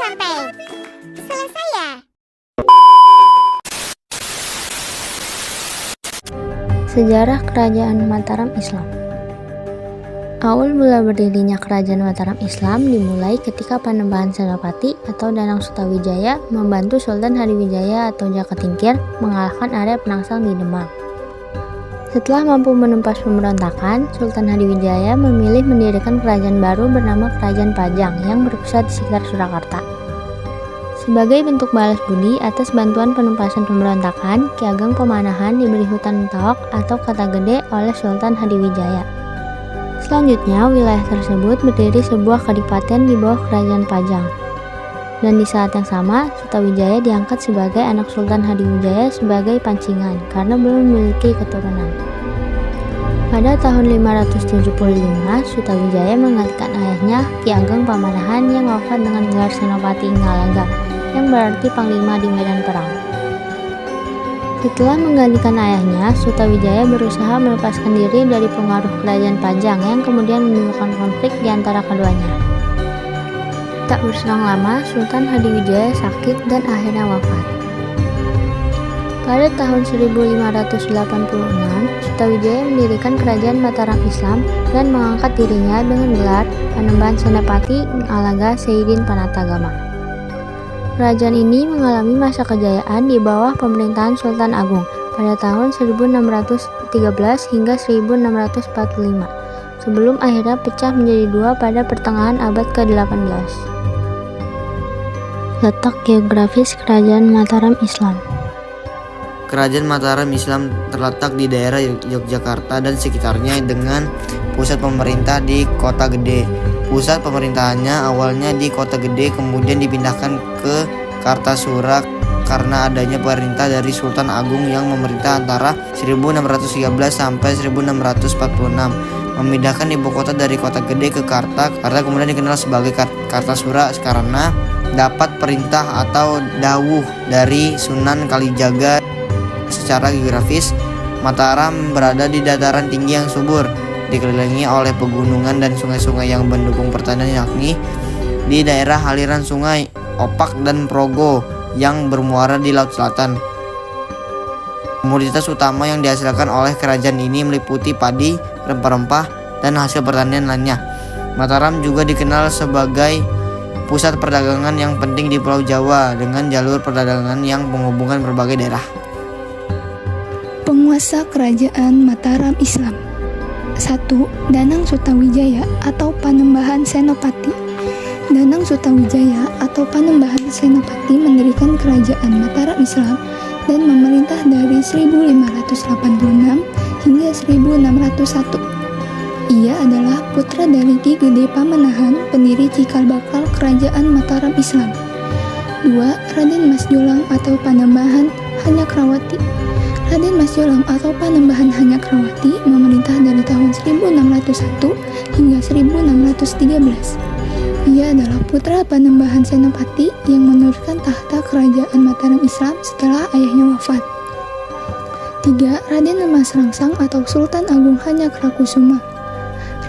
sampai selesai ya. Sejarah Kerajaan Mataram Islam. Awal mula berdirinya Kerajaan Mataram Islam dimulai ketika Panembahan Senopati atau Danang Sutawijaya membantu Sultan Hadiwijaya atau Jaka Tingkir mengalahkan Arya Penangsang di Demak. Setelah mampu menumpas pemberontakan, Sultan Hadiwijaya memilih mendirikan kerajaan baru bernama Kerajaan Pajang yang berpusat di sekitar Surakarta. Sebagai bentuk balas budi atas bantuan penumpasan pemberontakan, Ki Ageng Pamanahan diberi hutan Taok atau Kota Gede oleh Sultan Hadiwijaya. Selanjutnya, wilayah tersebut berdiri sebuah kadipaten di bawah Kerajaan Pajang. Dan di saat yang sama, Sutawijaya diangkat sebagai anak Sultan Hadiwijaya sebagai pancingan karena belum memiliki keturunan. Pada tahun 575, Sutawijaya menggantikan ayahnya, Ki Ageng Pamanahan yang wafat dengan gelar Senopati Inggalaga, yang berarti panglima di medan perang. Setelah menggantikan ayahnya, Sutawijaya berusaha melepaskan diri dari pengaruh Kerajaan Pajang yang kemudian menimbulkan konflik di antara keduanya. Tak berselang lama, Sultan Hadiwijaya sakit dan akhirnya wafat. Pada tahun 1586, Sutawijaya mendirikan Kerajaan Mataram Islam dan mengangkat dirinya dengan gelar Panembahan Senapati Alaga Seidin Panatagama. Kerajaan ini mengalami masa kejayaan di bawah pemerintahan Sultan Agung pada tahun 1613 hingga 1645, sebelum akhirnya pecah menjadi dua pada pertengahan abad ke-18. Letak geografis Kerajaan Mataram Islam. Kerajaan Mataram Islam terletak di daerah Yogyakarta dan sekitarnya dengan pusat pemerintah di Kota Gede. Pusat pemerintahannya awalnya di Kota Gede, kemudian dipindahkan ke Kartasura karena adanya perintah dari Sultan Agung yang memerintah antara 1613 sampai 1646. Memindahkan ibu kota dari Kota Gede ke Karta kemudian dikenal sebagai Kartasura karena dapat perintah atau dawuh dari Sunan Kalijaga. Secara geografis, Mataram berada di dataran tinggi yang subur, dikelilingi oleh pegunungan dan sungai-sungai yang mendukung pertanian, yakni di daerah aliran sungai Opak dan Progo yang bermuara di Laut Selatan. Komoditas utama yang dihasilkan oleh kerajaan ini meliputi padi, rempah-rempah, dan hasil pertanian lainnya. Mataram juga dikenal sebagai pusat perdagangan yang penting di Pulau Jawa dengan jalur perdagangan yang menghubungkan berbagai daerah. Penguasa Kerajaan Mataram Islam. 1. Danang Sutawijaya atau Panembahan Senopati. Danang Sutawijaya atau Panembahan Senopati mendirikan Kerajaan Mataram Islam dan memerintah dari 1586 hingga 1601. Ia adalah putra dari Ki Gede Pamanahan, pendiri cikal bakal Kerajaan Mataram Islam. 2. Raden Mas Jolang atau Panembahan Hanyakrawati. Raden Mas Jolang atau Panembahan Hanyakrawati memerintah dari tahun 1601 hingga 1613. Ia adalah putra Panembahan Senopati yang meneruskan tahta Kerajaan Mataram Islam setelah ayahnya wafat. 3. Raden Mas Rangsang atau Sultan Agung Hanyakarakusuma.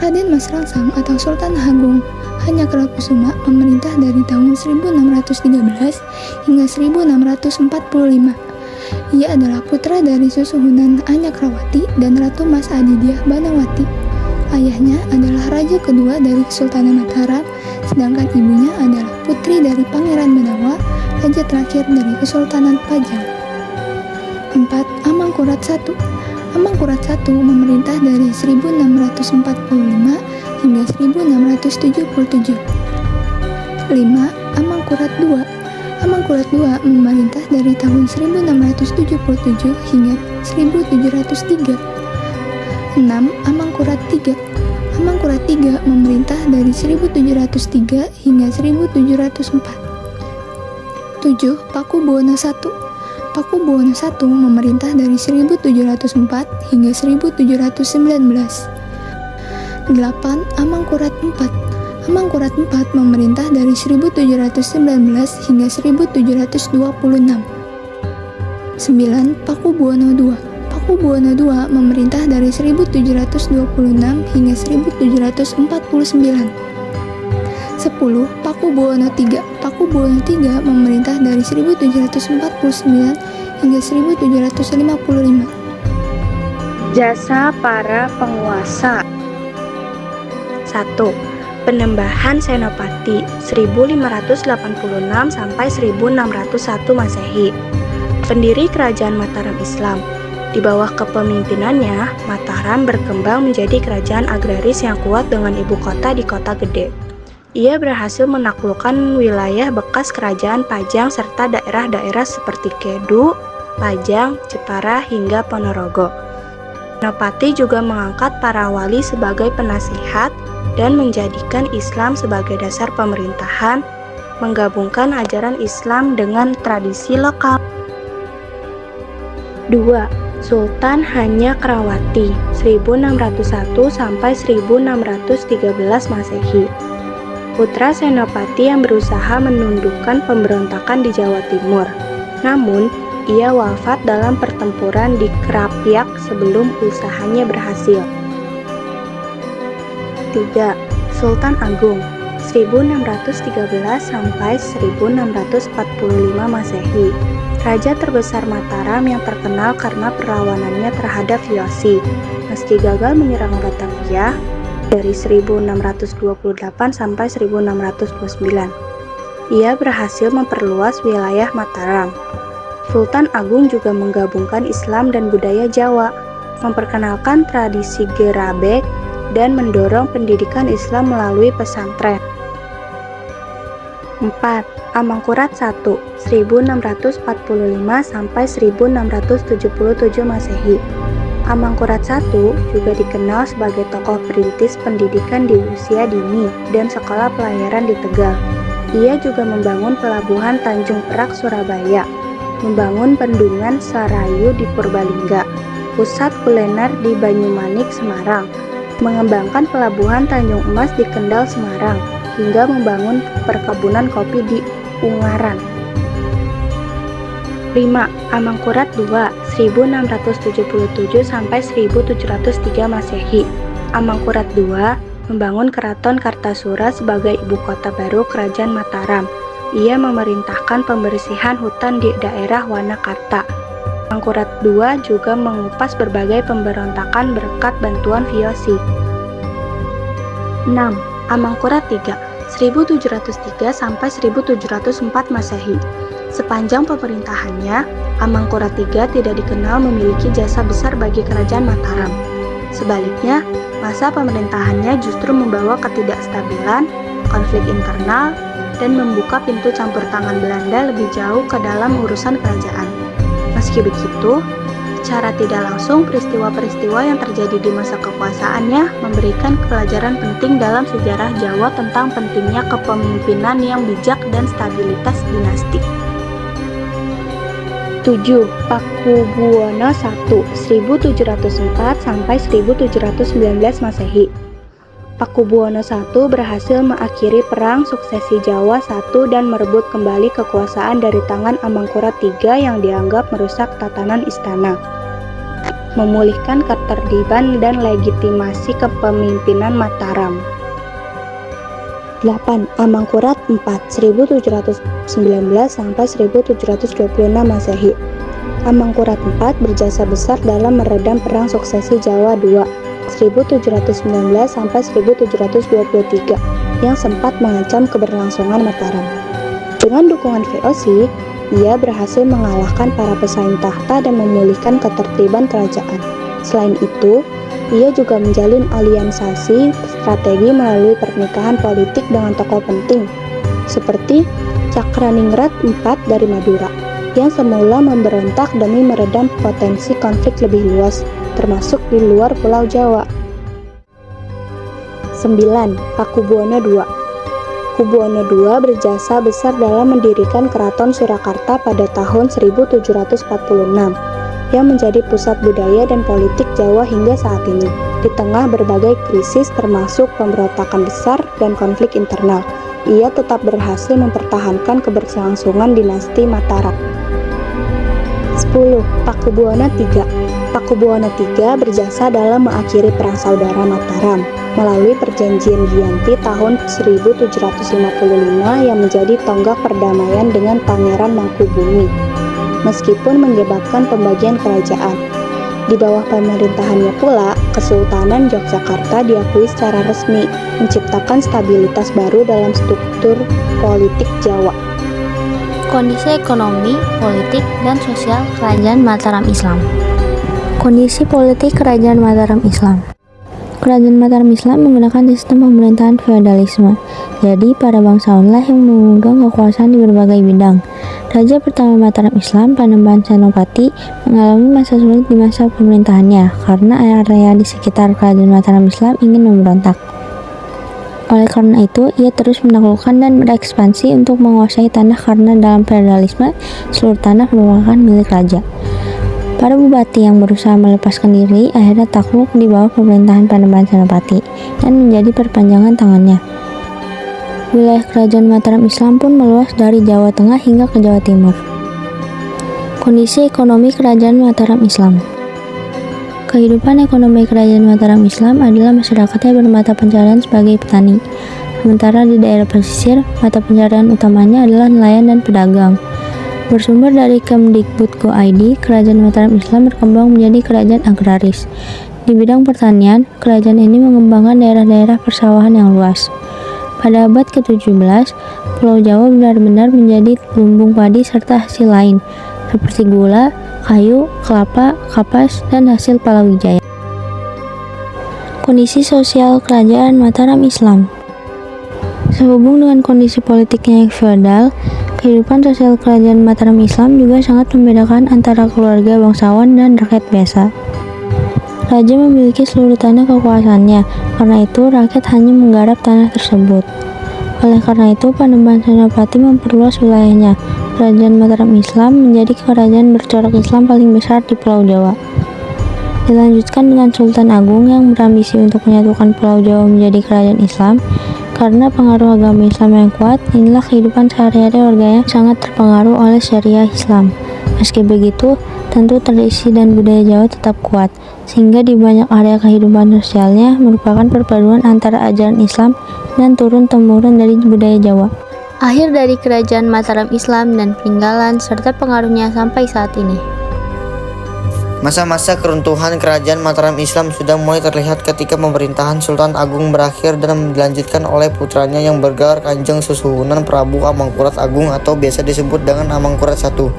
Raden Mas Rangsang atau Sultan Agung Hanyakarakusuma memerintah dari tahun 1613 hingga 1645. Ia adalah putra dari Susuhunan Hanyakrawati dan Ratu Mas Adidyah Banawati. Ayahnya adalah raja kedua dari Kesultanan Mataram, sedangkan ibunya adalah putri dari Pangeran Benawa, raja terakhir dari Kesultanan Pajang. 4. Amangkurat I. Amangkurat I memerintah dari 1645 hingga 1677. 5. Amangkurat II. Amangkurat II memerintah dari tahun 1677 hingga 1703. 6. Amangkurat III. Amangkurat III memerintah dari 1703 hingga 1704. 7. Pakubuwono I. Pakubuwono I memerintah dari 1704 hingga 1719. 8. Amangkurat IV. Amangkurat IV memerintah dari 1719 hingga 1726. 9. Pakubuwono II. Pakubuwono II memerintah dari 1726 hingga 1749. 10. 10. Pakubuwono III. Pakubuwono III memerintah dari 1749 hingga 1755. Jasa para penguasa. 1. Penembahan Senopati 1586 sampai 1601 Masehi. Pendiri Kerajaan Mataram Islam. Di bawah kepemimpinannya, Mataram berkembang menjadi kerajaan agraris yang kuat dengan ibu kota di Kota Gede. Ia berhasil menaklukkan wilayah bekas kerajaan Pajang serta daerah-daerah seperti Kedu, Pajang, Jepara, hingga Ponorogo. Senopati juga mengangkat para wali sebagai penasihat dan menjadikan Islam sebagai dasar pemerintahan, menggabungkan ajaran Islam dengan tradisi lokal. 2. Sultan Hanyakrawati 1601 sampai 1613 Masehi. Putra Senopati yang berusaha menundukkan pemberontakan di Jawa Timur. Namun, ia wafat dalam pertempuran di Krapyak sebelum usahanya berhasil. 3. Sultan Agung 1613 sampai 1645 Masehi. Raja terbesar Mataram yang terkenal karena perlawanannya terhadap Vyosi. Meski gagal menyerang Batavia dari 1628 sampai 1629, ia berhasil memperluas wilayah Mataram. Sultan Agung juga menggabungkan Islam dan budaya Jawa, memperkenalkan tradisi gerabek, dan mendorong pendidikan Islam melalui pesantren. 4. Amangkurat I 1645 sampai 1677 Masehi. Amangkurat I juga dikenal sebagai tokoh perintis pendidikan di usia dini dan sekolah pelayaran di Tegal. Ia juga membangun pelabuhan Tanjung Perak Surabaya, membangun bendungan Sarayu di Purbalingga, pusat kuliner di Banyumanik Semarang, mengembangkan pelabuhan Tanjung Emas di Kendal Semarang, hingga membangun perkebunan kopi di Ungaran. 5. Amangkurat II 1677 sampai 1703 Masehi. Amangkurat II membangun Keraton Kartasura sebagai ibu kota baru Kerajaan Mataram. Ia memerintahkan pembersihan hutan di daerah Wanakarta. Amangkurat II juga mengupas berbagai pemberontakan berkat bantuan Vyosi. 6. Amangkurat III 1703 sampai 1704 Masehi. Sepanjang pemerintahannya, Amangkurat III tidak dikenal memiliki jasa besar bagi Kerajaan Mataram. Sebaliknya, masa pemerintahannya justru membawa ketidakstabilan, konflik internal, dan membuka pintu campur tangan Belanda lebih jauh ke dalam urusan kerajaan. Meski begitu, secara tidak langsung peristiwa-peristiwa yang terjadi di masa kekuasaannya memberikan pelajaran penting dalam sejarah Jawa tentang pentingnya kepemimpinan yang bijak dan stabilitas dinasti. 7. Pakubuwono I 1704 sampai 1719 Masehi. Pakubuwono I berhasil mengakhiri perang suksesi Jawa I dan merebut kembali kekuasaan dari tangan Amangkurat III yang dianggap merusak tatanan istana, memulihkan ketertiban dan legitimasi kepemimpinan Mataram. 8. Amangkurat IV 1719 sampai 1726 Masehi. Amangkurat IV berjasa besar dalam meredam perang suksesi Jawa II 1719 sampai 1723 yang sempat mengancam keberlangsungan Mataram. Dengan dukungan VOC, ia berhasil mengalahkan para pesaing tahta dan memulihkan ketertiban kerajaan. Selain itu, ia juga menjalin aliansasi strategi melalui pernikahan politik dengan tokoh penting, seperti Cakraningrat IV dari Madura, yang semula memberontak demi meredam potensi konflik lebih luas, termasuk di luar Pulau Jawa. 9. Pakubuwono II. Pakubuwono II berjasa besar dalam mendirikan Keraton Surakarta pada tahun 1746, yang menjadi pusat budaya dan politik Jawa hingga saat ini, di tengah berbagai krisis termasuk pemberontakan besar dan konflik internal. Ia tetap berhasil mempertahankan keberlangsungan dinasti Mataram. 10. Pakubuwono III. Pakubuwono III berjasa dalam mengakhiri Perang Saudara Mataram melalui Perjanjian Giyanti tahun 1755 yang menjadi tonggak perdamaian dengan Pangeran Mangkubumi, meskipun menyebabkan pembagian kerajaan. Di bawah pemerintahannya pula, Kesultanan Yogyakarta diakui secara resmi, menciptakan stabilitas baru dalam struktur politik Jawa. Kondisi ekonomi, politik, dan sosial Kerajaan Mataram Islam. Kondisi politik Kerajaan Mataram Islam. Kerajaan Mataram Islam menggunakan sistem pemerintahan feodalisme. Jadi, para bangsawanlah yang memegang kekuasaan di berbagai bidang. Raja pertama Mataram Islam, Panembahan Senopati, mengalami masa sulit di masa pemerintahannya karena area di sekitar Kerajaan Mataram Islam ingin memberontak. Oleh karena itu, ia terus menaklukkan dan berekspansi untuk menguasai tanah karena dalam feodalisme, seluruh tanah merupakan milik raja. Para bupati yang berusaha melepaskan diri akhirnya takluk di bawah pemerintahan Panembahan Senopati dan menjadi perpanjangan tangannya. Wilayah Kerajaan Mataram Islam pun meluas dari Jawa Tengah hingga ke Jawa Timur. Kondisi ekonomi Kerajaan Mataram Islam. Kehidupan ekonomi Kerajaan Mataram Islam adalah masyarakatnya bermata pencaharian sebagai petani. Sementara di daerah pesisir, mata pencaharian utamanya adalah nelayan dan pedagang. Bersumber dari Kemdikbud.go.id, Kerajaan Mataram Islam berkembang menjadi kerajaan agraris. Di bidang pertanian, kerajaan ini mengembangkan daerah-daerah persawahan yang luas. Pada abad ke-17, Pulau Jawa benar-benar menjadi lumbung padi serta hasil lain, seperti gula, kayu, kelapa, kapas, dan hasil palawija. Kondisi sosial Kerajaan Mataram Islam. Sehubung dengan kondisi politiknya yang feodal, kehidupan sosial Kerajaan Mataram Islam juga sangat membedakan antara keluarga bangsawan dan rakyat biasa. Raja memiliki seluruh tanah kekuasaannya, karena itu rakyat hanya menggarap tanah tersebut. Oleh karena itu, Panembahan Senopati memperluas wilayahnya. Kerajaan Mataram Islam menjadi kerajaan bercorak Islam paling besar di Pulau Jawa. Dilanjutkan dengan Sultan Agung yang berambisi untuk menyatukan Pulau Jawa menjadi kerajaan Islam. Karena pengaruh agama Islam yang kuat, inilah kehidupan sehari-hari warganya sangat terpengaruh oleh syariah Islam. Meski begitu, tentu tradisi dan budaya Jawa tetap kuat, sehingga di banyak area kehidupan sosialnya merupakan perpaduan antara ajaran Islam dan turun-temurun dari budaya Jawa. Akhir dari Kerajaan Mataram Islam dan peninggalan serta pengaruhnya sampai saat ini. Masa-masa keruntuhan Kerajaan Mataram Islam sudah mulai terlihat ketika pemerintahan Sultan Agung berakhir dan dilanjutkan oleh putranya yang bergelar Kanjeng Susuhunan Prabu Amangkurat Agung atau biasa disebut dengan Amangkurat I.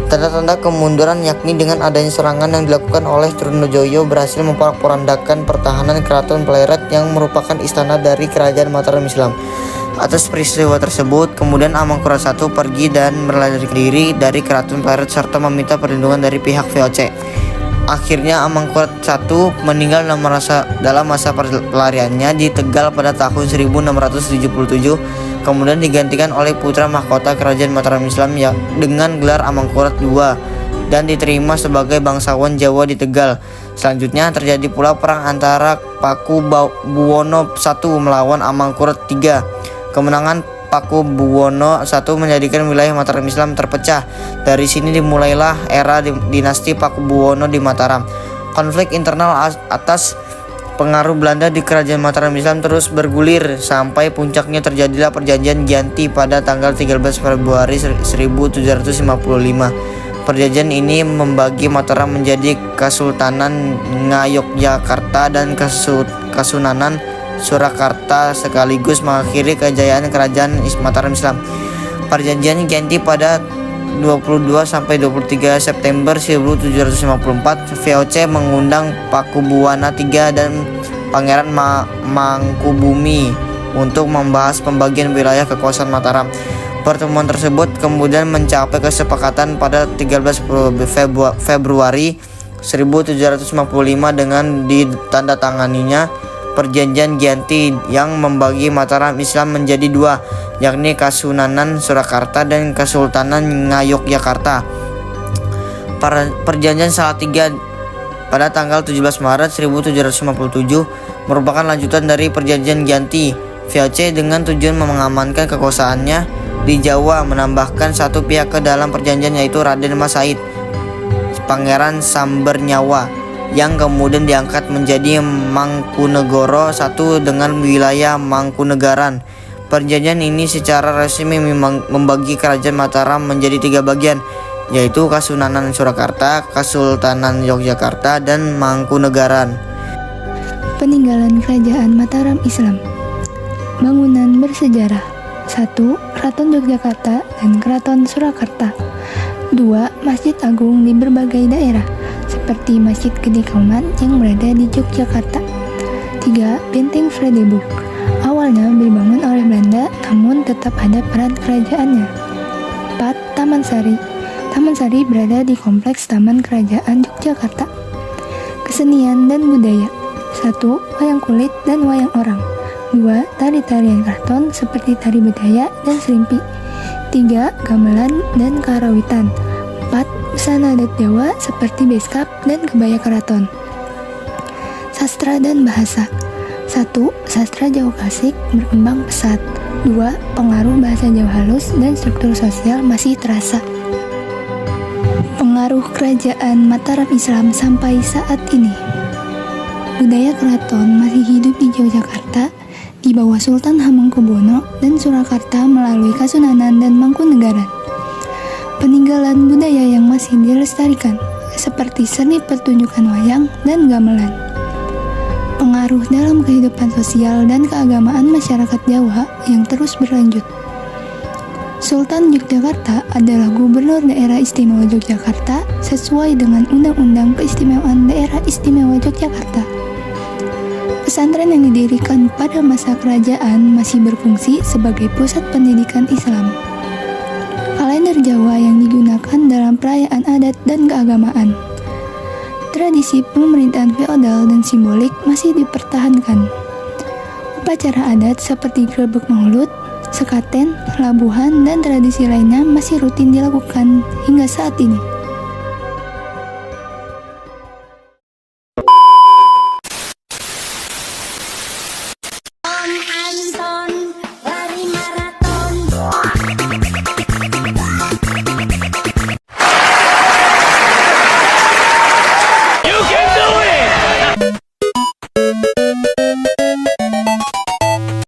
Tanda-tanda kemunduran yakni dengan adanya serangan yang dilakukan oleh Trunojoyo berhasil memporak-porandakan pertahanan Keraton Pleret yang merupakan istana dari Kerajaan Mataram Islam. Atas peristiwa tersebut, kemudian Amangkurat I pergi dan melarikan diri dari Keraton Pleret serta meminta perlindungan dari pihak VOC. Akhirnya Amangkurat I meninggal dalam masa pelariannya di Tegal pada tahun 1677, kemudian digantikan oleh putra mahkota Kerajaan Mataram Islam dengan gelar Amangkurat II dan diterima sebagai bangsawan Jawa di Tegal. Selanjutnya terjadi pula perang antara Pakubuwono I melawan Amangkurat III. Kemenangan Pakubuwono I menjadikan wilayah Mataram Islam terpecah. Dari sini dimulailah era dinasti Pakubuwono di Mataram. Konflik internal atas pengaruh Belanda di Kerajaan Mataram Islam terus bergulir sampai puncaknya terjadilah Perjanjian Giyanti pada tanggal 13 Februari 1755. Perjanjian ini membagi Mataram menjadi Kesultanan Ngayogyakarta dan Kasunanan Surakarta sekaligus mengakhiri kejayaan Kerajaan Mataram Islam. Perjanjian Giyanti pada 22 sampai 23 September 1754, VOC mengundang Pakubuwana III dan Pangeran Mangkubumi untuk membahas pembagian wilayah kekuasaan Mataram. Pertemuan tersebut kemudian mencapai kesepakatan pada 13 Februari 1755 dengan ditandatanganinya Perjanjian Giyanti yang membagi Mataram Islam menjadi dua, yakni Kasunanan Surakarta dan Kesultanan Ngayogyakarta. Perjanjian Salatiga pada tanggal 17 Maret 1757 merupakan lanjutan dari Perjanjian Giyanti. VOC dengan tujuan mengamankan kekuasaannya di Jawa menambahkan satu pihak ke dalam perjanjian yaitu Raden Mas Said. Pangeran Sambernyawa yang kemudian diangkat menjadi Mangkunegoro I dengan wilayah Mangkunegaran. Perjanjian ini secara resmi membagi Kerajaan Mataram menjadi 3 bagian, yaitu Kasunanan Surakarta, Kesultanan Yogyakarta, dan Mangkunegaran. Peninggalan Kerajaan Mataram Islam. Bangunan bersejarah. 1. Keraton Yogyakarta dan Keraton Surakarta. 2. Masjid Agung di berbagai daerah, seperti Masjid Gede Kauman yang berada di Yogyakarta. 3. Benteng Vredenburg. Awalnya dibangun oleh Belanda, namun tetap ada peran kerajaannya. 4. Taman Sari. Taman Sari berada di kompleks Taman Kerajaan Yogyakarta. Kesenian dan budaya. 1. Wayang kulit dan wayang orang. 2. Tari-tarian keraton seperti tari budaya dan serimpi. 3. Gamelan dan karawitan. 4. Busana adat Jawa seperti beskap dan kebaya keraton. Sastra dan bahasa. 1. Sastra Jawa klasik berkembang pesat. 2. Pengaruh bahasa Jawa halus dan struktur sosial masih terasa. Pengaruh Kerajaan Mataram Islam sampai saat ini. Budaya keraton masih hidup di Yogyakarta di bawah Sultan Hamengkubuwono dan Surakarta melalui Kasunanan dan Mangkunegaran. Peninggalan budaya yang masih dilestarikan seperti seni pertunjukan wayang dan gamelan. Pengaruh dalam kehidupan sosial dan keagamaan masyarakat Jawa yang terus berlanjut. Sultan Yogyakarta adalah Gubernur Daerah Istimewa Yogyakarta sesuai dengan Undang-Undang Keistimewaan Daerah Istimewa Yogyakarta. Pesantren yang didirikan pada masa kerajaan masih berfungsi sebagai pusat pendidikan Islam. Kalender Jawa yang digunakan dalam perayaan adat dan keagamaan. Tradisi pemerintahan feodal dan simbolik masih dipertahankan. Upacara adat seperti grebek maulud, sekaten, labuhan, dan tradisi lainnya masih rutin dilakukan hingga saat ini.